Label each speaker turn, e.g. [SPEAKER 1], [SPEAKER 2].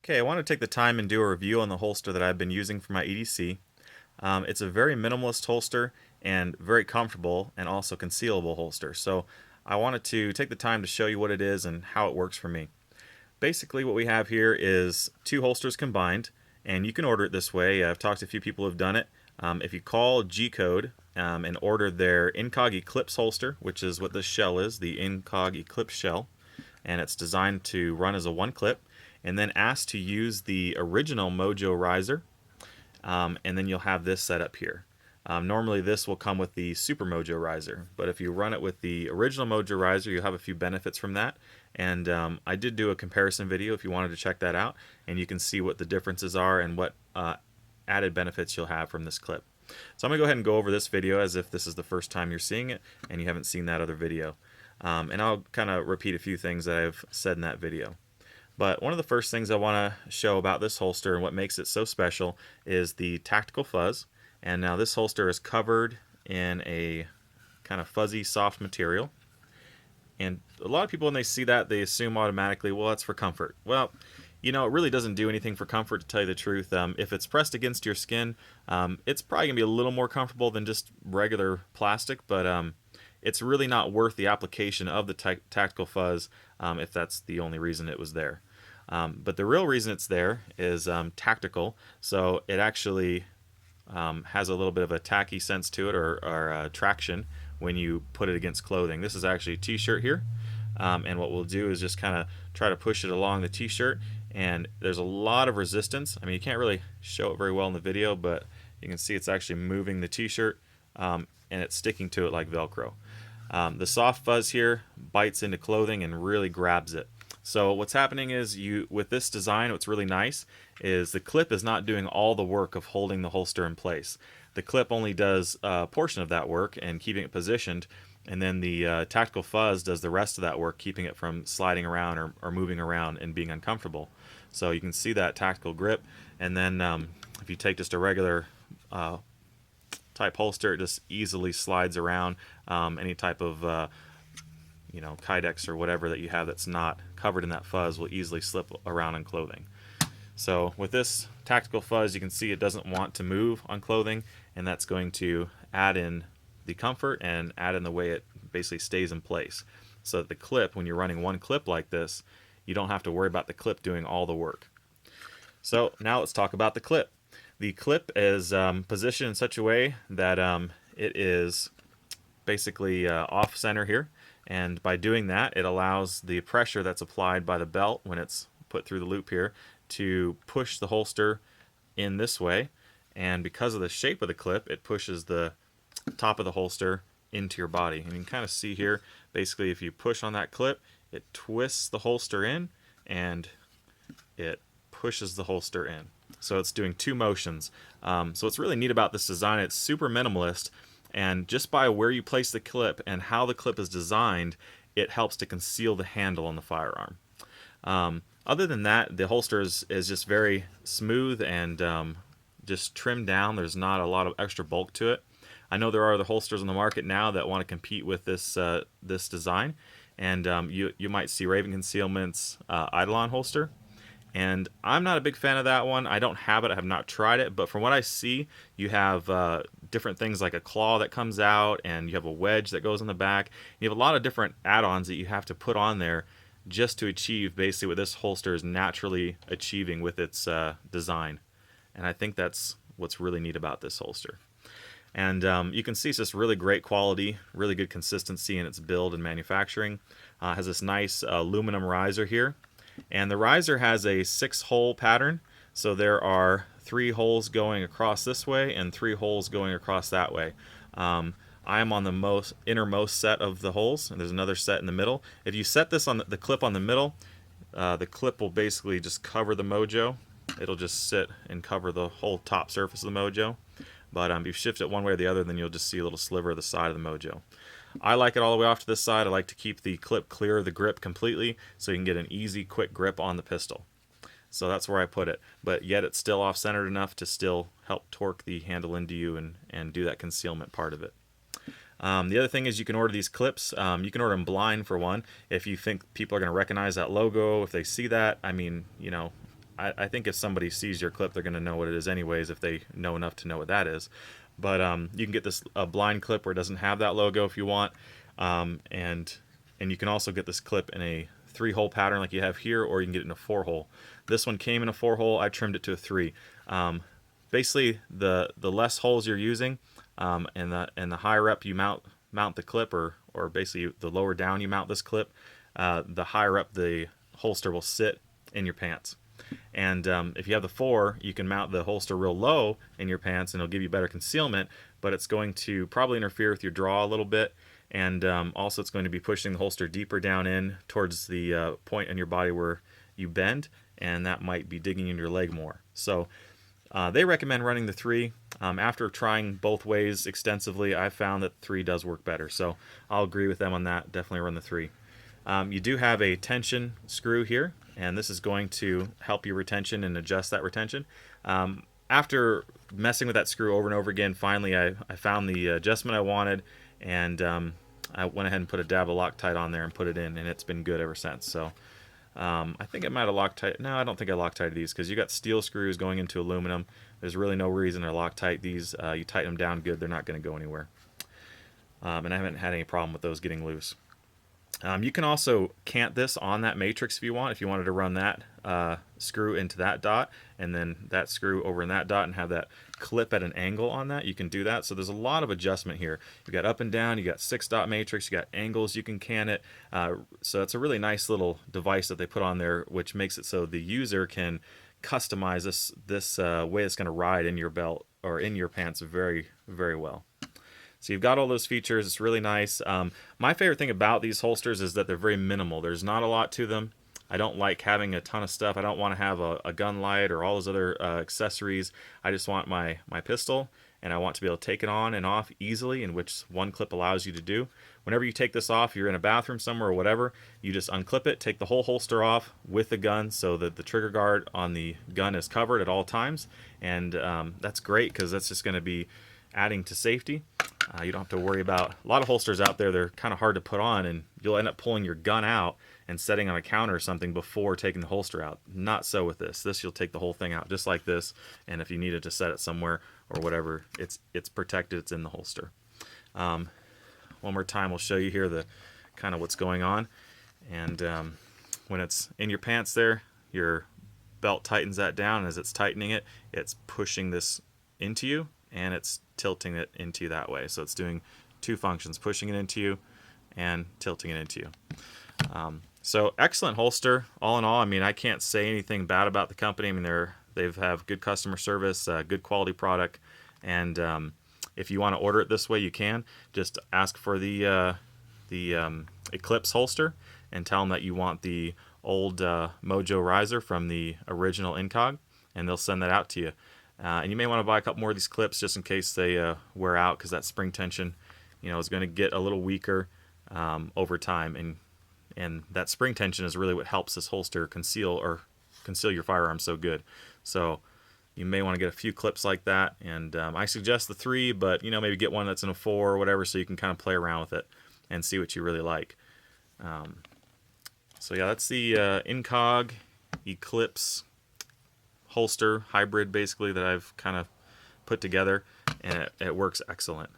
[SPEAKER 1] Okay, I want to take the time and do a review on the holster that I've been using for my EDC. It's a very minimalist holster and very comfortable and also concealable holster. So I wanted to take the time to show you what it is and how it works for me. Basically what we have here is two holsters combined, and you can order it this way. I've talked to a few people who have done it. If you call G-Code and order their Incog Eclipse holster, which is what this shell is, the Incog Eclipse shell, and it's designed to run as a one clip, and then ask to use the original Mojo riser, and then you'll have this set up here. Normally this will come with the Super Mojo riser, but if you run it with the original Mojo riser, you'll have a few benefits from that. And I did do a comparison video if you wanted to check that out, and you can see what the differences are and what added benefits you'll have from this clip. So I'm going to go ahead and go over this video as if this is the first time you're seeing it and you haven't seen that other video. And I'll kind of repeat a few things that I've said in that video. But one of the first things I want to show about this holster and what makes it so special is the tactical fuzz. And now this holster is covered in a kind of fuzzy, soft material. And a lot of people, when they see that, they assume automatically, well, that's for comfort. Well, you know, it really doesn't do anything for comfort, to tell you the truth. If it's pressed against your skin, it's probably going to be a little more comfortable than just regular plastic, but it's really not worth the application of the tactical fuzz if that's the only reason it was there. But the real reason it's there is tactical, so it actually has a little bit of a tacky sense to it, or traction when you put it against clothing. This is actually a t-shirt here, and what we'll do is just kind of try to push it along the t-shirt, and there's a lot of resistance. I mean, you can't really show it very well in the video, but you can see it's actually moving the t-shirt, and it's sticking to it like Velcro. The soft fuzz here bites into clothing and really grabs it. So what's happening is, with this design, what's really nice is the clip is not doing all the work of holding the holster in place. The clip only does a portion of that work and keeping it positioned, and then the tactical fuzz does the rest of that work, keeping it from sliding around or moving around and being uncomfortable. So you can see that tactical grip, and then if you take just a regular type holster, it just easily slides around. Any type of Kydex or whatever that you have that's not covered in that fuzz will easily slip around in clothing. So with this tactical fuzz, you can see it doesn't want to move on clothing, and that's going to add in the comfort and add in the way it basically stays in place. So that the clip, when you're running one clip like this, you don't have to worry about the clip doing all the work. So now let's talk about the clip. The clip is positioned in such a way that it is basically off center here, and by doing that, it allows the pressure that's applied by the belt when it's put through the loop here to push the holster in this way, and because of the shape of the clip, it pushes the top of the holster into your body. And you can kind of see here, basically if you push on that clip, it twists the holster in and it pushes the holster in. So it's doing two motions. So what's really neat about this design, it's super minimalist, and just by where you place the clip and how the clip is designed, it helps to conceal the handle on the firearm. Other than that, the holster is just very smooth and just trimmed down. There's not a lot of extra bulk to it. I know there are other holsters on the market now that want to compete with this design, and you might see Raven Concealment's Eidolon holster. And I'm not a big fan of that one. I don't have it. I have not tried it. But from what I see, you have different things like a claw that comes out, and you have a wedge that goes in the back. You have a lot of different add-ons that you have to put on there just to achieve basically what this holster is naturally achieving with its design. And I think that's what's really neat about this holster. And you can see it's just really great quality, really good consistency in its build and manufacturing. Has this nice aluminum riser here. And the riser has a 6-hole pattern, so there are 3 holes going across this way and 3 holes going across that way. I am on the innermost set of the holes, and there's another set in the middle. If you set this on the clip on the middle, the clip will basically just cover the Mojo. It'll just sit and cover the whole top surface of the Mojo. But if you shift it one way or the other, then you'll just see a little sliver of the side of the Mojo. I like it all the way off to this side. I like to keep the clip clear of the grip completely so you can get an easy, quick grip on the pistol. So that's where I put it. But yet it's still off-centered enough to still help torque the handle into you and do that concealment part of it. The other thing is you can order these clips. You can order them blind for one. If you think people are going to recognize that logo, if they see that, I mean, I think if somebody sees your clip, they're going to know what it is anyways, if they know enough to know what that is. But you can get this a blind clip where it doesn't have that logo if you want, and you can also get this clip in a 3-hole pattern like you have here, or you can get it in a 4-hole. This one came in a 4-hole. I trimmed it to a 3. Basically, the less holes you're using, and the higher up you mount the clip, or basically the lower down you mount this clip, the higher up the holster will sit in your pants. And if you have the 4, you can mount the holster real low in your pants, and it'll give you better concealment, but it's going to probably interfere with your draw a little bit, and also it's going to be pushing the holster deeper down in towards the point in your body where you bend, and that might be digging in your leg more. So they recommend running the 3. After trying both ways extensively, I found that 3 does work better, so I'll agree with them on that. Definitely run the 3. You do have a tension screw here, and this is going to help your retention and adjust that retention. After messing with that screw over and over again, finally I found the adjustment I wanted, and I went ahead and put a dab of Loctite on there and put it in, and it's been good ever since. So I think I might have Loctite. No, I don't think I Loctited these, because you got steel screws going into aluminum. There's really no reason to Loctite these. You tighten them down good, they're not going to go anywhere. And I haven't had any problem with those getting loose. You can also cant this on that matrix if you want. If you wanted to run that screw into that dot, and then that screw over in that dot, and have that clip at an angle on that, you can do that. So there's a lot of adjustment here. You got up and down, you got 6-dot matrix, you got angles you can cant it. So it's a really nice little device that they put on there, which makes it so the user can customize this way it's going to ride in your belt or in your pants very, very well. So you've got all those features. It's really nice. My favorite thing about these holsters is that they're very minimal. There's not a lot to them. I don't like having a ton of stuff. I don't want to have a gun light or all those other accessories. I just want my pistol, and I want to be able to take it on and off easily, in which one clip allows you to do. Whenever you take this off, you're in a bathroom somewhere or whatever, you just unclip it, take the whole holster off with the gun so that the trigger guard on the gun is covered at all times. And that's great, because that's just going to be adding to safety. You don't have to worry about a lot of holsters out there. They're kind of hard to put on, and you'll end up pulling your gun out and setting on a counter or something before taking the holster out. Not so with this. This, you'll take the whole thing out just like this, and if you needed to set it somewhere or whatever, it's protected. It's in the holster. One more time, we'll show you here the kind of what's going on. And when it's in your pants there, your belt tightens that down. As it's tightening it, it's pushing this into you, and it's tilting it into you that way. So it's doing 2 functions, pushing it into you and tilting it into you. So excellent holster all in all. I mean, I can't say anything bad about the company. I mean, they've have good customer service, good quality product, and if you want to order it this way, you can. Just ask for the Eclipse holster and tell them that you want the old Mojo riser from the original Incog, and they'll send that out to you. And you may want to buy a couple more of these clips just in case they wear out, because that spring tension, is going to get a little weaker over time, and that spring tension is really what helps this holster conceal your firearm so good. So you may want to get a few clips like that, and I suggest the 3, but maybe get one that's in a 4 or whatever, so you can kind of play around with it and see what you really like. So yeah, that's the Incog Eclipse holster hybrid, basically, that I've kind of put together, and it works excellent.